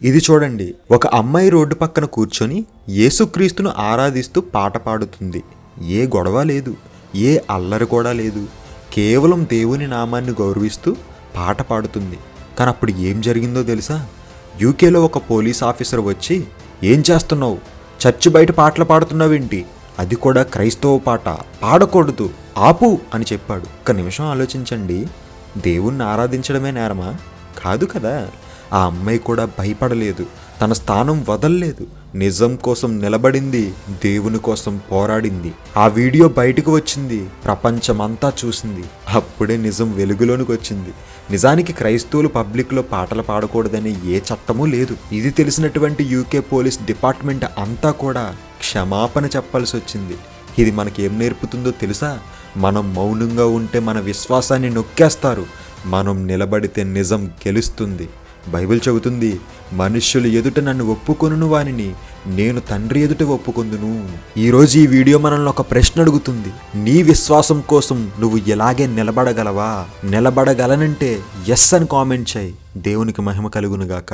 ఇది చూడండి, ఒక అమ్మాయి రోడ్డు పక్కన కూర్చొని యేసుక్రీస్తును ఆరాధిస్తూ పాట పాడుతుంది. ఏ గొడవ లేదు, ఏ అల్లరి కూడా లేదు. కేవలం దేవుని నామాన్ని గౌరవిస్తూ పాట పాడుతుంది. కానీ అప్పుడు ఏం జరిగిందో తెలుసా? యూకేలో ఒక పోలీస్ ఆఫీసర్ వచ్చి, ఏం చేస్తున్నావు, చర్చి బయట పాటలు పాడుతున్నావేంటి, అది కూడా క్రైస్తవ పాట, పాడకూడదు, ఆపు అని చెప్పాడు. ఒక్క నిమిషం ఆలోచించండి, దేవుణ్ణి ఆరాధించడమే నేరమా? కాదు కదా. ఆ అమ్మాయి కూడా భయపడలేదు, తన స్థానం వదల్లేదు, నిజం కోసం నిలబడింది, దేవుని కోసం పోరాడింది. ఆ వీడియో బయటకు వచ్చింది, ప్రపంచమంతా చూసింది. అప్పుడే నిజం వెలుగులోనికి వచ్చింది. నిజానికి క్రైస్తవులు పబ్లిక్లో పాటలు పాడకూడదనే ఏ చట్టమూ లేదు. ఇది తెలిసినటువంటి యూకే పోలీస్ డిపార్ట్మెంట్ అంతా కూడా క్షమాపణ చెప్పాల్సి వచ్చింది. ఇది మనకేం నేర్పుతుందో తెలుసా? మనం మౌనంగా ఉంటే మన విశ్వాసాన్ని నొక్కేస్తారు, మనం నిలబడితే నిజం గెలుస్తుంది. బైబిల్ చెబుతుంది, మనుష్యులు ఎదుట నన్ను ఒప్పుకొనును వానిని నేను తండ్రి ఎదుట ఒప్పుకొందును. ఈరోజు ఈ వీడియో మనల్ని ఒక ప్రశ్న అడుగుతుంది. నీ విశ్వాసం కోసం నువ్వు ఎలాగే నిలబడగలవా? నిలబడగలనంటే ఎస్ అని కామెంట్ చేయి. దేవునికి మహిమ కలుగునుగాక.